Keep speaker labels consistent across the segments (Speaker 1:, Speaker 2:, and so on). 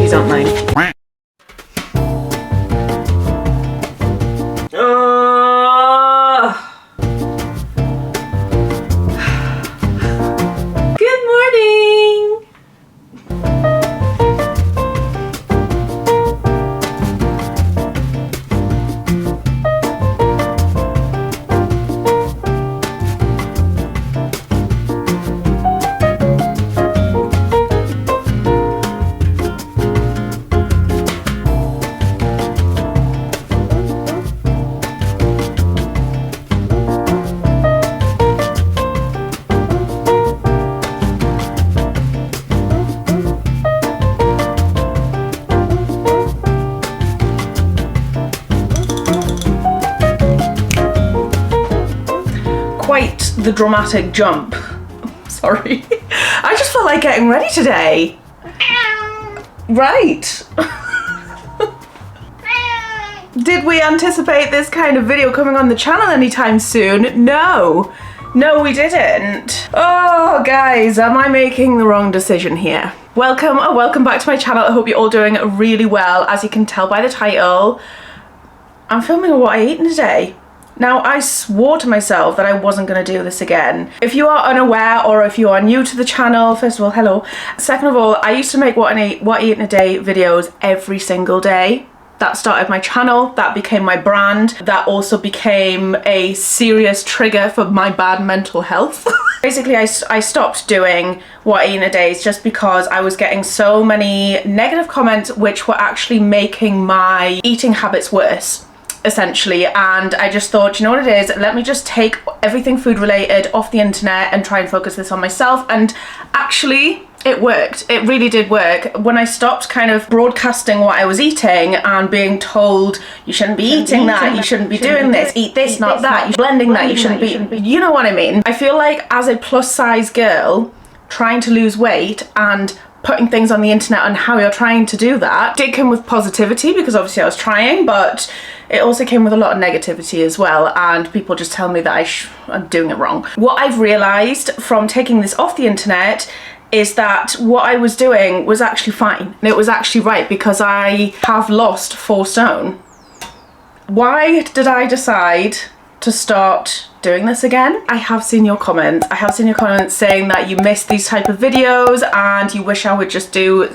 Speaker 1: these aren't mine. Good morning! Quite the dramatic jump. Sorry. I just felt like getting ready today. Right. Did we anticipate this kind of video coming on the channel anytime soon? No. No, we didn't. Oh, guys, am I making the wrong decision here? Welcome back to my channel. I hope you're all doing really well. As you can tell by the title, I'm filming what I ate today. Now, I swore to myself that I wasn't going to do this again. If you are unaware or if you are new to the channel, first of all, hello. Second of all, I used to make what I eat in a day videos every single day. That started my channel, that became my brand, that also became a serious trigger for my bad mental health. Basically, I stopped doing what I eat in a day just because I was getting so many negative comments which were actually making my eating habits worse, essentially. And I just thought, you know what it is, let me just take everything food related off the internet and try and focus this on myself. And actually it worked. It really did work. When I stopped kind of broadcasting what I was eating and being told you shouldn't be eating that, you shouldn't be doing this, eat this, not that, you're blending that, you shouldn't be, you know what I mean. I feel like as a plus size girl trying to lose weight and putting things on the internet on how you're trying to do that did come with positivity, because obviously I was trying, but it also came with a lot of negativity as well, and people just tell me that I'm doing it wrong. What I've realised from taking this off the internet is that what I was doing was actually fine. And it was actually right, because I have lost 4 stone. Why did I decide to start doing this again? I have seen your comments. I have seen your comments saying that you miss these type of videos and you wish I would just do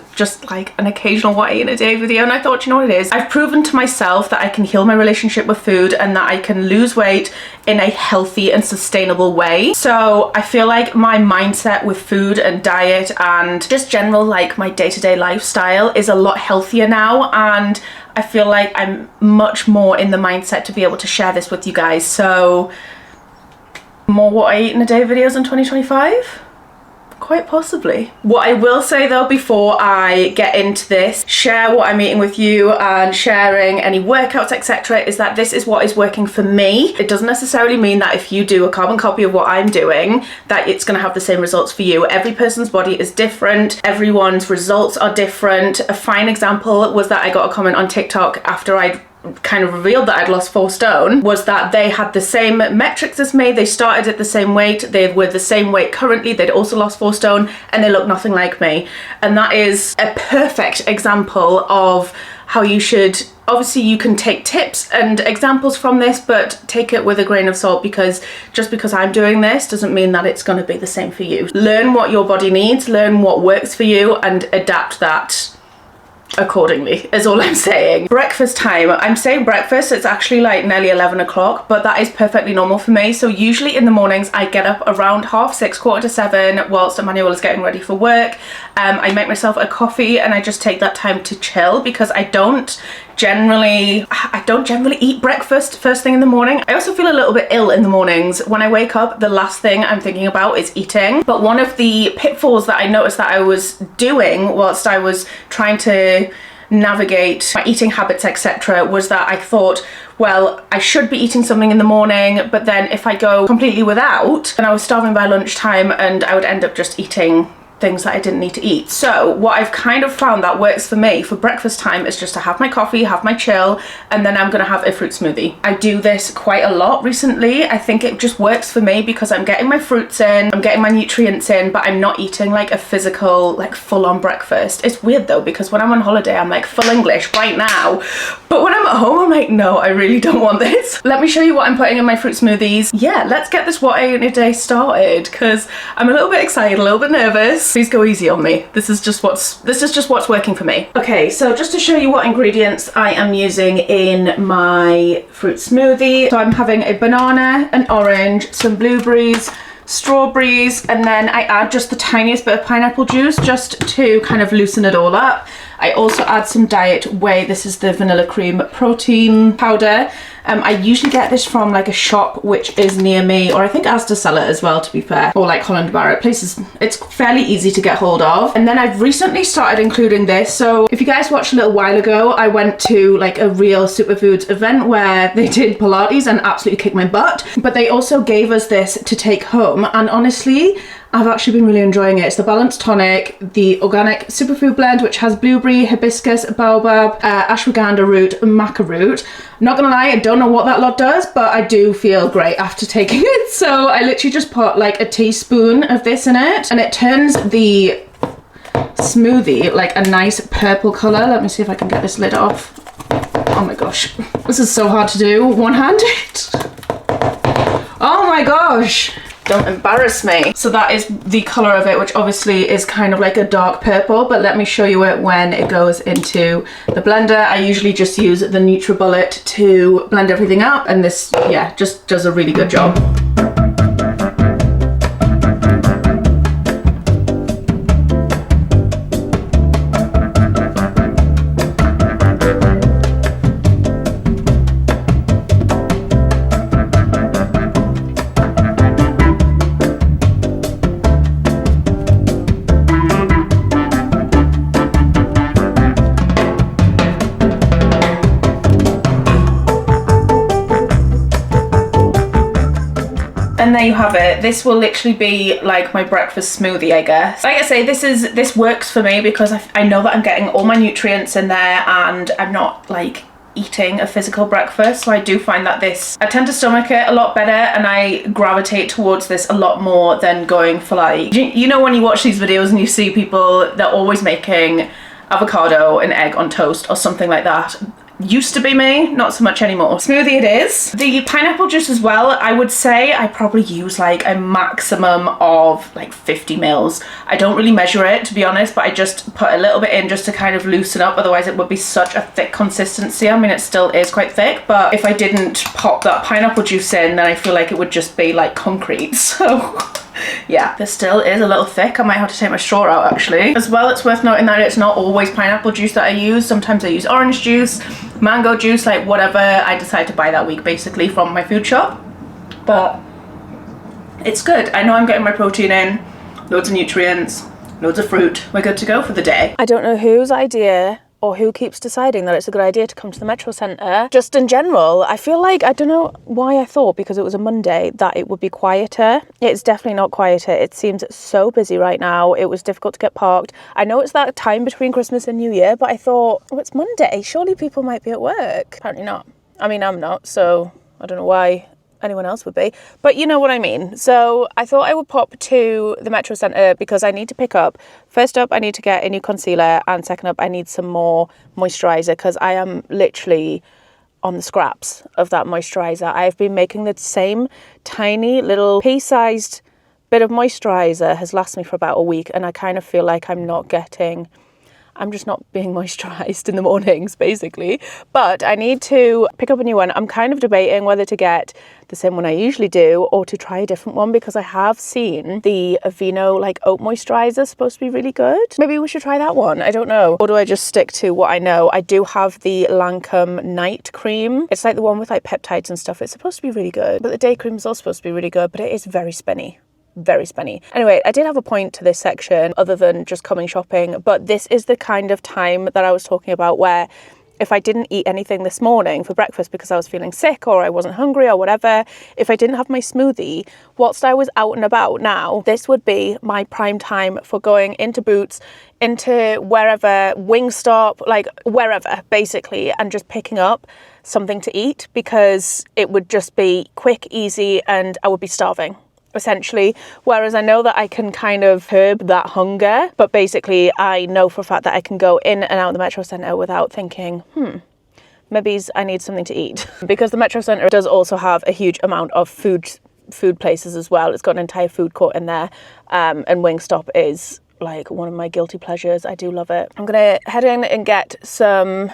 Speaker 1: like an occasional what I eat in a day video. And I thought, you know what it is? I've proven to myself that I can heal my relationship with food and that I can lose weight in a healthy and sustainable way. So I feel like my mindset with food and diet and just general like my day-to-day lifestyle is a lot healthier now, and I feel like I'm much more in the mindset to be able to share this with you guys. So more what I eat in a day videos in 2025? Quite possibly. What I will say though, before I get into this, share what I'm eating with you and sharing any workouts, etc., is that this is what is working for me. It doesn't necessarily mean that if you do a carbon copy of what I'm doing, that it's going to have the same results for you. Every person's body is different. Everyone's results are different. A fine example was that I got a comment on TikTok after I'd kind of revealed that I'd lost 4 stone, was that they had the same metrics as me, they started at the same weight, they were the same weight currently, they'd also lost 4 stone, and they look nothing like me. And that is a perfect example of how you should, obviously you can take tips and examples from this, but take it with a grain of salt, because just because I'm doing this doesn't mean that it's going to be the same for you. Learn what your body needs, learn what works for you, and adapt that accordingly, is all I'm saying. Breakfast time. I'm saying breakfast, it's actually like nearly 11 o'clock, but that is perfectly normal for me. So usually in the mornings I get up around 6:30, 6:45 whilst Emmanuel is getting ready for work. I make myself a coffee and I just take that time to chill, because I don't generally eat breakfast first thing in the morning. I also feel a little bit ill in the mornings. When I wake up, the last thing I'm thinking about is eating. But one of the pitfalls that I noticed that I was doing whilst I was trying to navigate my eating habits, etc., was that I thought, well, I should be eating something in the morning, but then if I go completely without, then I was starving by lunchtime and I would end up just eating things that I didn't need to eat. So what I've kind of found that works for me for breakfast time is just to have my coffee, have my chill, and then I'm gonna have a fruit smoothie. I do this quite a lot recently. I think it just works for me because I'm getting my fruits in, I'm getting my nutrients in, but I'm not eating like a physical, like full-on breakfast. It's weird though, because when I'm on holiday, I'm like full English right now. But when I'm at home, I'm like, no, I really don't want this. Let me show you what I'm putting in my fruit smoothies. Yeah, let's get this what I eat in a day started, because I'm a little bit excited, a little bit nervous. Please go easy on me. This is just what's working for me. Okay, so just to show you what ingredients I am using in my fruit smoothie. So I'm having a banana, an orange, some blueberries, strawberries, and then I add just the tiniest bit of pineapple juice just to kind of loosen it all up. I also add some diet whey. This is the vanilla cream protein powder. I usually get this from like a shop which is near me, or I think Asda sell it as well, to be fair, or like Holland Barrett places. It's fairly easy to get hold of. And then I've recently started including this. So if you guys watched a little while ago, I went to like a real superfoods event where they did Pilates and absolutely kicked my butt. But they also gave us this to take home, and honestly, I've actually been really enjoying it. It's the Balanced Tonic, the organic superfood blend, which has blueberry, hibiscus, baobab, ashwagandha root, and maca root. I'm not gonna lie, I don't know what that lot does, but I do feel great after taking it. So I literally just put like a teaspoon of this in it, and it turns the smoothie like a nice purple color. Let me see if I can get this lid off. Oh my gosh, this is so hard to do one-handed. Oh my gosh. Don't embarrass me. So that is the color of it, which obviously is kind of like a dark purple, but let me show you it when it goes into the blender. I usually just use the NutriBullet to blend everything up, and this, yeah, just does a really good job. And there you have it. This will literally be like my breakfast smoothie, I guess. Like I say, this works for me because I know that I'm getting all my nutrients in there, and I'm not like eating a physical breakfast. So I do find that I tend to stomach it a lot better, and I gravitate towards this a lot more than going for like, you know, when you watch these videos and you see people, they're always making avocado and egg on toast or something like that. Used to be me, not so much anymore. Smoothie it is. The pineapple juice as well, I would say I probably use like a maximum of like 50 mils. I don't really measure it, to be honest, but I just put a little bit in just to kind of loosen up, otherwise it would be such a thick consistency. I mean, it still is quite thick, but if I didn't pop that pineapple juice in, then I feel like it would just be like concrete. So yeah, this still is a little thick. I might have to take my straw out actually. As well, it's worth noting that it's not always pineapple juice that I use. Sometimes I use orange juice, mango juice, like whatever I decide to buy that week basically from my food shop. But it's good. I know I'm getting my protein in, loads of nutrients, loads of fruit. We're good to go for the day. I don't know whose idea or who keeps deciding that it's a good idea to come to the Metro Centre. Just in general, I feel like, I don't know why I thought, because it was a Monday, that it would be quieter. It's definitely not quieter. It seems so busy right now. It was difficult to get parked. I know it's that time between Christmas and New Year, but I thought, oh, it's Monday. Surely people might be at work. Apparently not. I mean, I'm not, so I don't know why anyone else would be, but you know what I mean. So I thought I would pop to the Metro Centre because I need to pick up, first up I need to get a new concealer, and second up I need some more moisturiser because I am literally on the scraps of that moisturiser. I've been making the same tiny little pea-sized bit of moisturiser has lasted me for about a week, and I kind of feel like I'm just not being moisturised in the mornings, basically. But I need to pick up a new one. I'm kind of debating whether to get the same one I usually do or to try a different one, because I have seen the Aveeno like oat moisturiser supposed to be really good. Maybe we should try that one. I don't know. Or do I just stick to what I know? I do have the Lancome night cream. It's like the one with like peptides and stuff. It's supposed to be really good. But the day cream is also supposed to be really good, but it is very spinny. Very spinny. Anyway, I did have a point to this section other than just coming shopping, but this is the kind of time that I was talking about where if I didn't eat anything this morning for breakfast because I was feeling sick or I wasn't hungry or whatever, if I didn't have my smoothie whilst I was out and about now, this would be my prime time for going into Boots, into wherever, Wingstop, like wherever basically, and just picking up something to eat, because it would just be quick, easy, and I would be starving essentially. Whereas I know that I can kind of curb that hunger, but basically I know for a fact that I can go in and out of the Metro Centre without thinking, maybe I need something to eat. Because the Metro Centre does also have a huge amount of food places as well. It's got an entire food court in there, and Wingstop is like one of my guilty pleasures. I do love it. I'm gonna head in and get some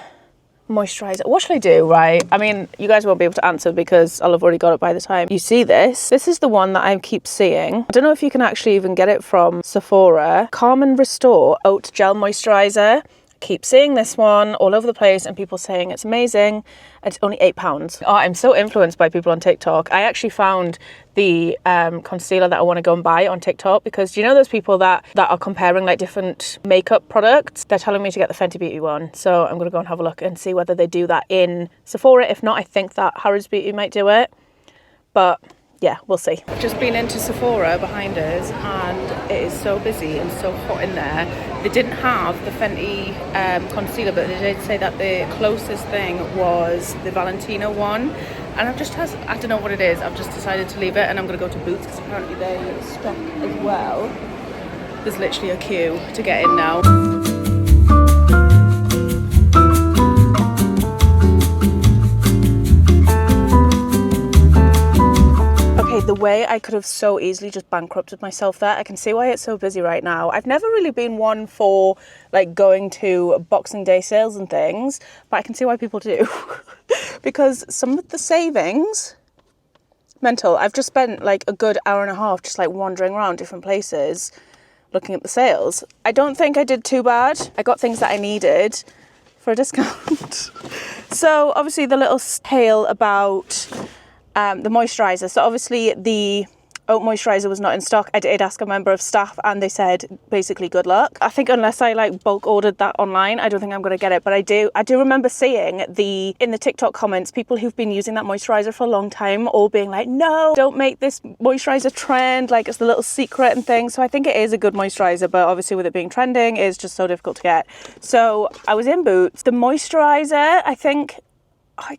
Speaker 1: moisturizer. What should I do, right? I mean, you guys won't be able to answer because I'll have already got it by the time you see this. This is the one that I keep seeing. I don't know if you can actually even get it from Sephora. Calm and Restore Oat Gel Moisturizer. Keep seeing this one all over the place and people saying it's amazing. It's only £8. Oh, I'm so influenced by people on TikTok. I actually found the concealer that I want to go and buy on TikTok, because you know those people that are comparing like different makeup products? They're telling me to get the Fenty Beauty one. So I'm going to go and have a look and see whether they do that in Sephora. If not, I think that Harrods Beauty might do it. But yeah, we'll see. I've just been into Sephora behind us and it is so busy and so hot in there. They didn't have the Fenty concealer, but they did say that the closest thing was the Valentino one. And I don't know what it is, I've just decided to leave it, and I'm going to go to Boots because apparently they stock as well. There's literally a queue to get in now. The way I could have so easily just bankrupted myself there. I can see why it's so busy right now. I've never really been one for like going to Boxing Day sales and things, but I can see why people do. Because some of the savings, mental. I've just spent like a good hour and a half just like wandering around different places looking at the sales. I don't think I did too bad. I got things that I needed for a discount. So obviously the little tale about the moisturizer. So obviously the oat moisturizer was not in stock. I did ask a member of staff and they said basically good luck. I think unless I like bulk ordered that online, I don't think I'm going to get it. But I do remember seeing in the TikTok comments, people who've been using that moisturizer for a long time all being like, no, don't make this moisturizer trend, like it's the little secret and things. So I think it is a good moisturizer, but obviously with it being trending, it's just so difficult to get. So I was in Boots. The moisturizer, I can't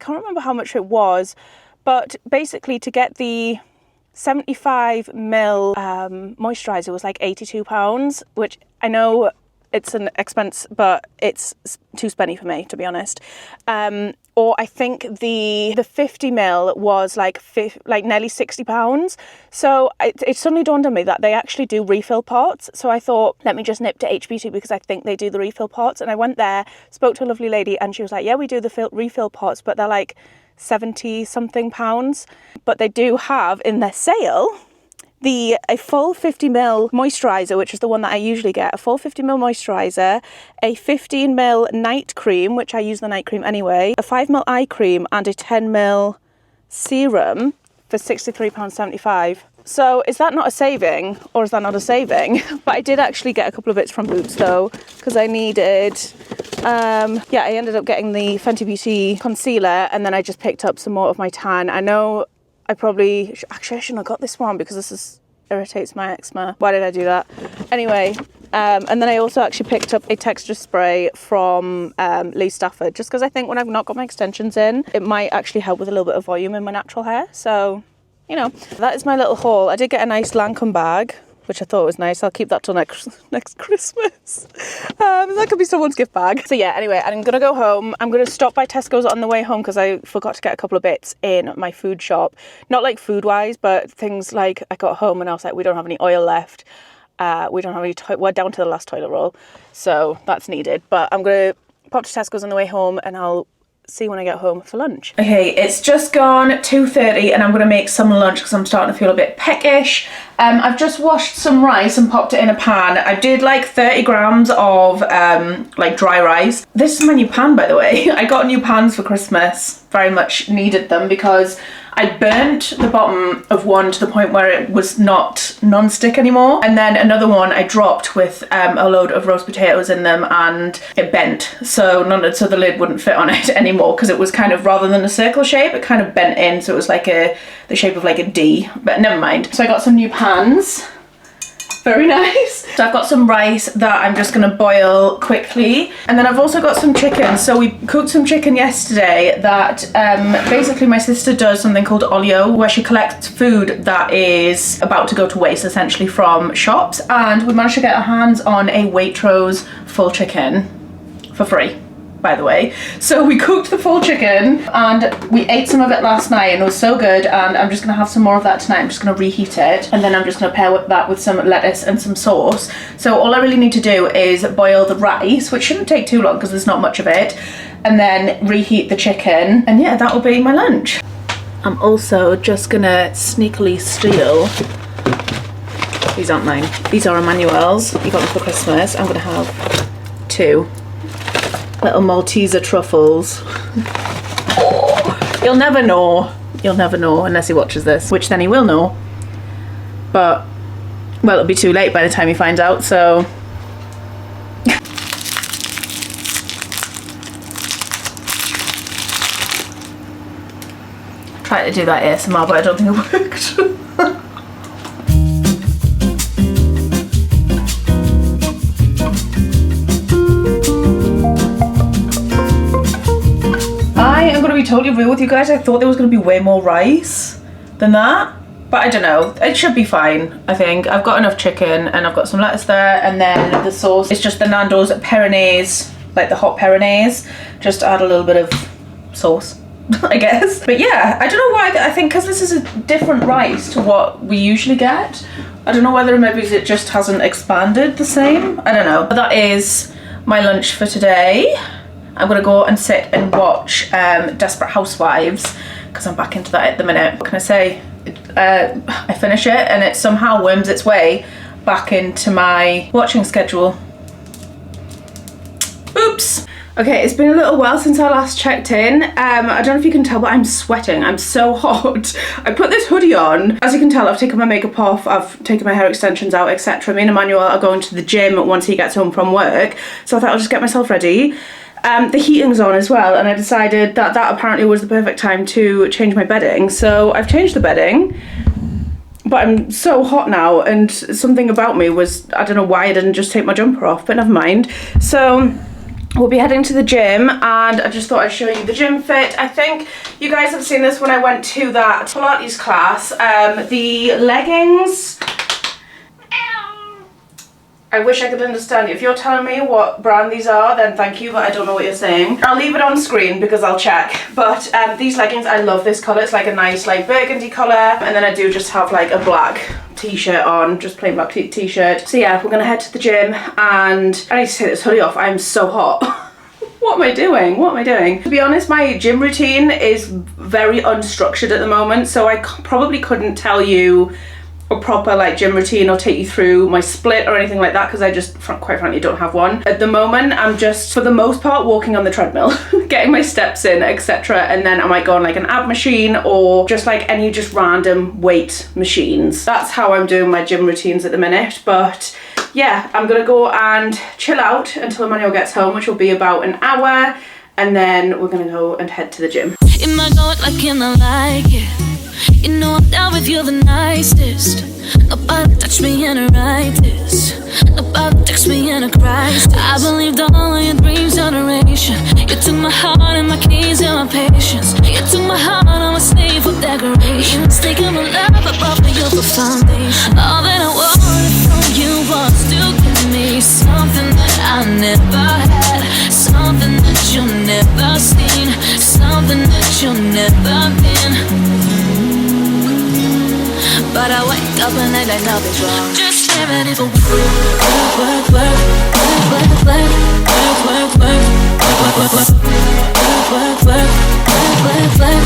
Speaker 1: remember how much it was, but basically to get the 75ml moisturizer was like £82, which I know it's an expense, but it's too spenny for me, to be honest. Or I think the 50ml was like nearly £60. So it suddenly dawned on me that they actually do refill pots. So I thought, let me just nip to HBT because I think they do the refill pots. And I went there, spoke to a lovely lady, and she was like, yeah, we do the refill pots, but they're like 70 something pounds. But they do have in their sale a full 50ml moisturizer, which is the one that I usually get, a full 50ml moisturizer, a 15ml night cream, which I use the night cream anyway, a 5ml eye cream, and a 10ml serum for £63.75. So is that not a saving, or is that not a saving? But I did actually get a couple of bits from Boots though, because I needed, I ended up getting the Fenty Beauty concealer, and then I just picked up some more of my tan. I know I shouldn't have got this one because this irritates my eczema. Why did I do that? Anyway, and then I also actually picked up a texture spray from Lee Stafford, just because I think when I've not got my extensions in, it might actually help with a little bit of volume in my natural hair. So, you know, that is my little haul. I did get a nice Lancome bag, which I thought was nice. I'll keep that till next Christmas. That could be someone's gift bag. So yeah, anyway, I'm gonna go home. I'm gonna stop by Tesco's on the way home because I forgot to get a couple of bits in my food shop. Not like food wise, but things like I got home and I was like, we don't have any oil left. We don't have any, we're down to the last toilet roll. So that's needed. But I'm gonna pop to Tesco's on the way home and I'll see when I get home for lunch. Okay, it's just gone 2:30 and I'm gonna make some lunch because I'm starting to feel a bit peckish. I've just washed some rice and popped it in a pan. I did like 30 grams of like dry rice. This is my new pan, by the way. I got new pans for Christmas. Very much needed them because I burnt the bottom of one to the point where it was not non-stick anymore, and then another one I dropped with a load of roast potatoes in them and it bent, so the lid wouldn't fit on it anymore, because it was kind of, rather than a circle shape, it kind of bent in, so it was like the shape of like a D, but never mind. So I got some new pans. Very nice. So I've got some rice that I'm just gonna boil quickly. And then I've also got some chicken. So we cooked some chicken yesterday that basically my sister does something called olio, where she collects food that is about to go to waste, essentially, from shops. And we managed to get our hands on a Waitrose full chicken for free, by the way. So we cooked the full chicken and we ate some of it last night and it was so good, and I'm just gonna have some more of that tonight. I'm just gonna reheat it and then I'm just gonna pair that with some lettuce and some sauce. So all I really need to do is boil the rice, which shouldn't take too long because there's not much of it, and then reheat the chicken, and yeah, that will be my lunch. I'm also just gonna sneakily steal, these aren't mine, these are Emmanuel's, he got them for Christmas. I'm gonna have 2 little Malteser truffles. Oh, you'll never know. You'll never know unless he watches this, which then he will know. But, well, it'll be too late by the time he finds out, so. Tried to do that ASMR, but I don't think it worked. I'm gonna be totally real with you guys. I thought there was gonna be way more rice than that, but I don't know. It should be fine, I think. I've got enough chicken and I've got some lettuce there, and then the sauce is just the Nando's Peronaise, like the hot Peronaise. Just add a little bit of sauce, I guess. But yeah, I don't know why. I think because this is a different rice to what we usually get. I don't know whether maybe it just hasn't expanded the same. I don't know. But that is my lunch for today. I'm gonna go and sit and watch Desperate Housewives, because I'm back into that at the minute. What can I say? I finish it and it somehow worms its way back into my watching schedule. Oops. Okay, it's been a little while since I last checked in. I don't know if you can tell, but I'm sweating. I'm so hot. I put this hoodie on. As you can tell, I've taken my makeup off, I've taken my hair extensions out, etc. Me and Emmanuel are going to the gym once he gets home from work, so I thought I'll just get myself ready. The heating's on as well, and I decided that apparently was the perfect time to change my bedding. So I've changed the bedding, but I'm so hot now, and something about me was, I don't know why I didn't just take my jumper off, but never mind. So we'll be heading to the gym, and I just thought I'd show you the gym fit. I think you guys have seen this when I went to that Pilates class. The leggings, I wish I could understand you. If you're telling me what brand these are, then thank you, but I don't know what you're saying. I'll leave it on screen because I'll check. But these leggings, I love this colour. It's like a nice like burgundy colour. And then I do just have like a black t-shirt on, just plain black t-shirt. So yeah, we're gonna head to the gym, and I need to take this hoodie off. I'm so hot. What am I doing? What am I doing? To be honest, my gym routine is very unstructured at the moment, so I probably couldn't tell you a proper like gym routine or take you through my split or anything like that, because I just quite frankly don't have one. At the moment, I'm just for the most part walking on the treadmill, getting my steps in, etc. And then I might go on like an ab machine or just like any just random weight machines. That's how I'm doing my gym routines at the minute. But yeah, I'm gonna go and chill out until Emmanuel gets home, which will be about an hour, and then we're gonna go and head to the gym.
Speaker 2: In my going like in the like it. You know I'm down with you the nicest. Nobody touched me in a righteous. Nobody touched me in a crisis. I believed all of your dreams generation. You took my heart and my keys and my patience. You took my heart, I'm a slave for decoration. Taking my love, I brought for you for foundation. All that I wanted from you was to give me something that I never had, something that you never seen, something that you never been. But I wake up and act like nothing's wrong. Just get ready for work, work, work, work, work, work, work, work, work, work, work, work, work.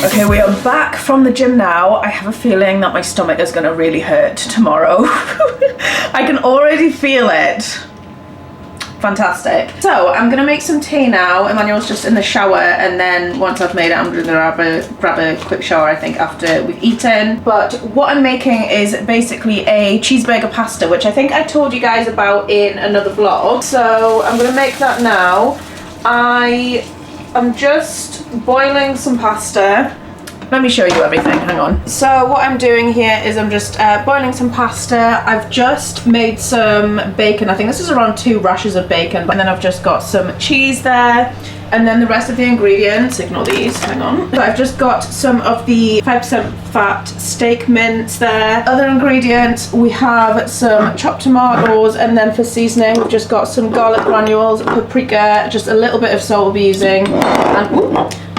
Speaker 1: Okay, we are back from the gym now. I have a feeling that my stomach is gonna really hurt tomorrow. I can already feel it. Fantastic. So I'm gonna make some tea now. Emmanuel's just in the shower, and then once I've made it, I'm gonna grab a quick shower, I think, after we've eaten. But what I'm making is basically a cheeseburger pasta, which I think I told you guys about in another vlog. So I'm gonna make that now. I'm just boiling some pasta. Let me show you everything, hang on. So what I'm doing here is I'm just boiling some pasta. I've just made some bacon. I think this is around 2 rashers of bacon. And then I've just got some cheese there. And then the rest of the ingredients, ignore these, hang on. So I've just got some of the 5% fat steak mince there. Other ingredients, we have some chopped tomatoes, and then for seasoning, we've just got some garlic granules, paprika, just a little bit of salt we'll be using,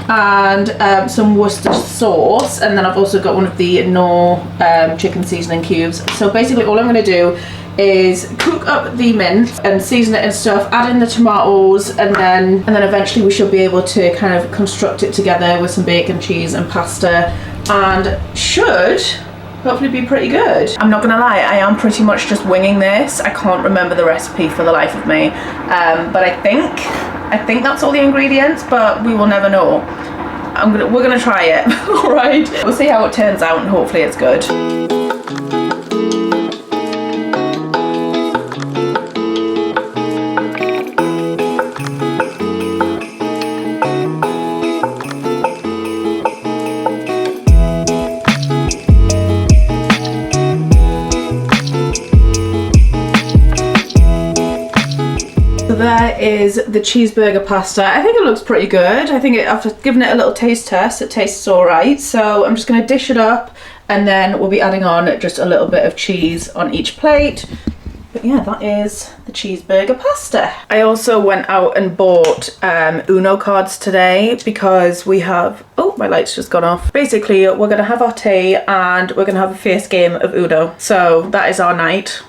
Speaker 1: and some Worcester sauce. And then I've also got one of the Knorr chicken seasoning cubes. So basically all I'm gonna do is cook up the mince and season it and stuff, add in the tomatoes, and then eventually we should be able to kind of construct it together with some bacon, cheese and pasta, and should hopefully be pretty good. I'm not gonna lie, I am pretty much just winging this. I can't remember the recipe for the life of me, but I think that's all the ingredients, but we will never know. We're gonna try it. All right, we'll see how it turns out, and hopefully it's good. There is the cheeseburger pasta. I think it looks pretty good. I think after giving it a little taste test, it tastes all right. So I'm just going to dish it up, and then we'll be adding on just a little bit of cheese on each plate. But yeah, that is the cheeseburger pasta. I also went out and bought Uno cards today because we have, oh, my light's just gone off. Basically, we're going to have our tea and we're going to have a fierce game of Uno. So that is our night.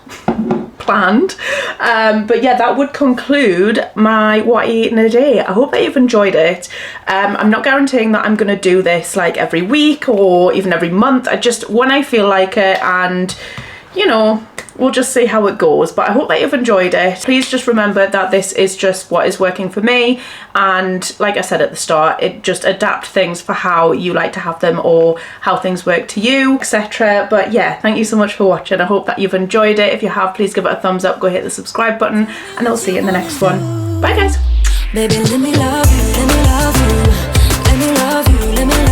Speaker 1: Planned. But yeah, that would conclude my what I eat in a day. I hope that you've enjoyed it. I'm not guaranteeing that I'm gonna do this like every week or even every month. I just, when I feel like it, and you know, we'll just see how it goes. But I hope that you've enjoyed it. Please just remember that this is just what is working for me, and like I said at the start, it just adapt things for how you like to have them or how things work to you, etc. But yeah, thank you so much for watching. I hope that you've enjoyed it. If you have, please give it a thumbs up, go hit the subscribe button, and I'll see you in the next one. Bye guys.
Speaker 2: Baby, let me love you, let me love you, let me love you, let me love you.